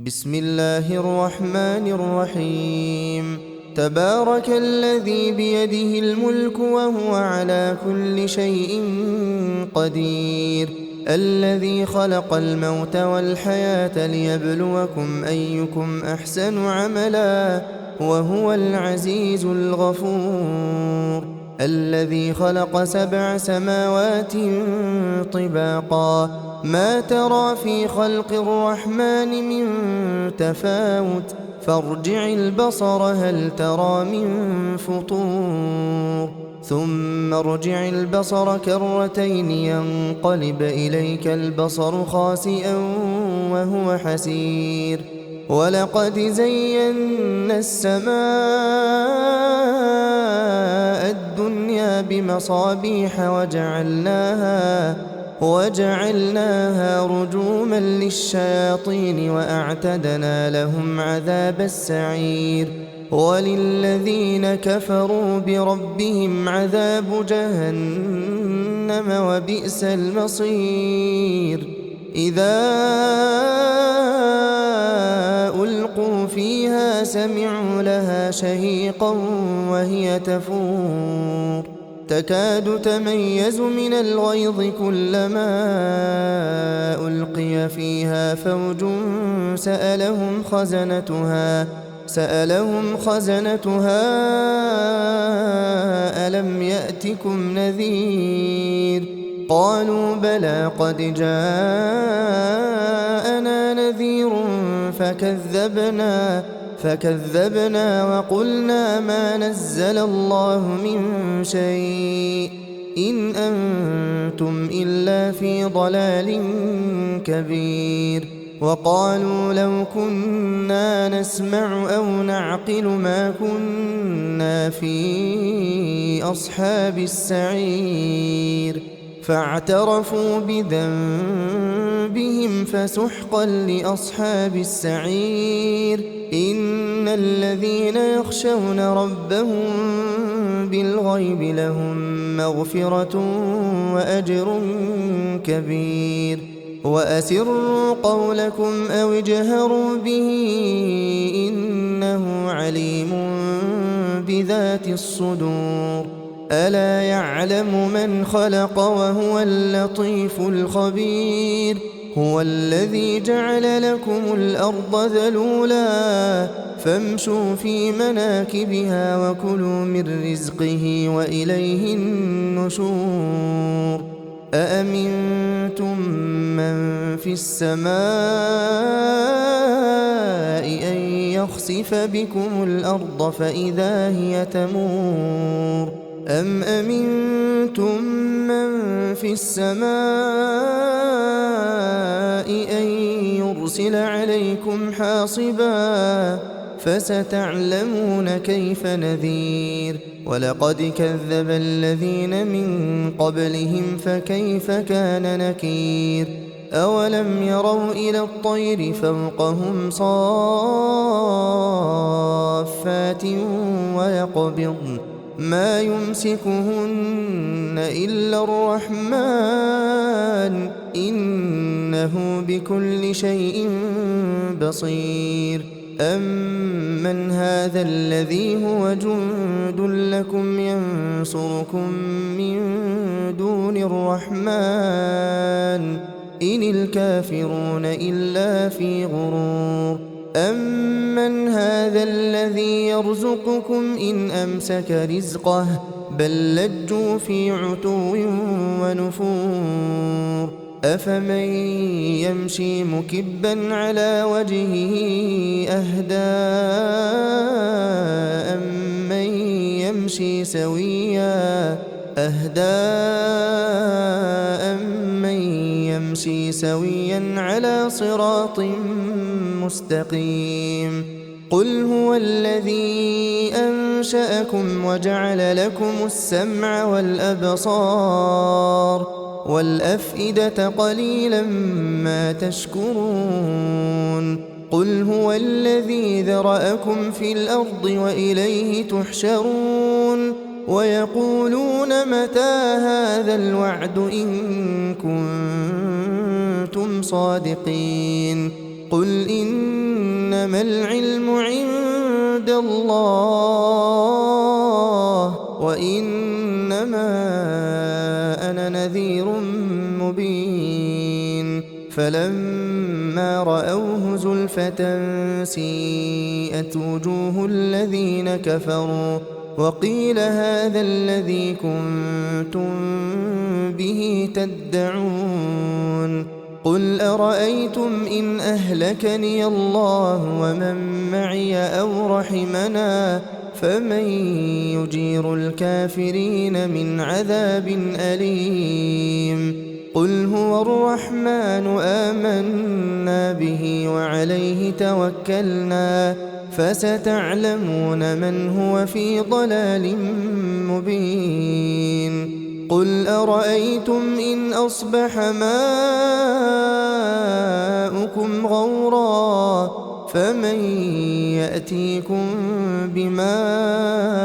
بسم الله الرحمن الرحيم. تبارك الذي بيده الملك وهو على كل شيء قدير، الذي خلق الموت والحياة ليبلوكم أيكم أحسن عملا وهو العزيز الغفور. الذي خلق 7 سماوات طباقا، ما ترى في خلق الرحمن من تفاوت، فارجع البصر هل ترى من فطور، ثم ارجع البصر كرتين ينقلب إليك البصر خاسئا وهو حسير. ولقد زينا السماء الدنيا بمصابيح وجعلناها رجوما للشياطين وأعتدنا لهم عذاب السعير. وللذين كفروا بربهم عذاب جهنم وبئس المصير. إذا ألقوا فيها سمعوا لها شهيقا وهي تفور، تكاد تميز من الغيظ كلما ألقي فيها فوج سألهم خزنتها ألم يأتكم نذير؟ قالوا بلى قد جاءنا نذير فكذبنا وقلنا ما نزل الله من شيء إن أنتم إلا في ضلال كبير. وقالوا لو كنا نسمع أو نعقل ما كنا في أصحاب السعير. فاعترفوا بذنبهم فسحقا لأصحاب السعير. إن الذين يخشون ربهم بالغيب لهم مغفرة وأجر كبير. وأسروا قولكم أو اجهروا به إنه عليم بذات الصدور. ألا يعلم من خلق وهو اللطيف الخبير. هو الذي جعل لكم الأرض ذلولا فامشوا في مناكبها وكلوا من رزقه وإليه النشور. أأمنتم من في السماء أن يخسف بكم الأرض فإذا هي تمور، أم أمنتم من في السماء أن يرسل عليكم حاصبا فستعلمون كيف نذير. ولقد كذب الذين من قبلهم فكيف كان نكير. أولم يروا إلى الطير فوقهم صافات ويقبضن ما يمسكهن إلا الرحمن إنه بكل شيء بصير. أمن هذا الذي هو جند لكم ينصركم من دون الرحمن إن الكافرون إلا في غرور. أمن هذا الذي يرزقكم إن أمسك رزقه بل لجوا في عتو ونفور. أفمن يمشي مكبا على وجهه أهدى أمن يمشي سويا على صراط مستقيم. قل هو الذي أنشأكم وجعل لكم السمع والأبصار والأفئدة قليلا ما تشكرون. قل هو الذي ذرأكم في الأرض وإليه تحشرون. ويقولون متى هذا الوعد إن كنتم صادقين. قل إن إنما العلم عند الله وإنما أنا نذير مبين فلما رأوه زلفة سيئت وجوه الذين كفروا وقيل هذا الذي كنتم به تدعون قل أرأيتم إن أهلكني الله ومن معي أو رحمنا فمن يجير الكافرين من عذاب أليم قل هو الرحمن آمنا به وعليه توكلنا فستعلمون من هو في ضلال مبين قل أرأيتم إن أصبح ماؤكم غورا فمن يأتيكم بماء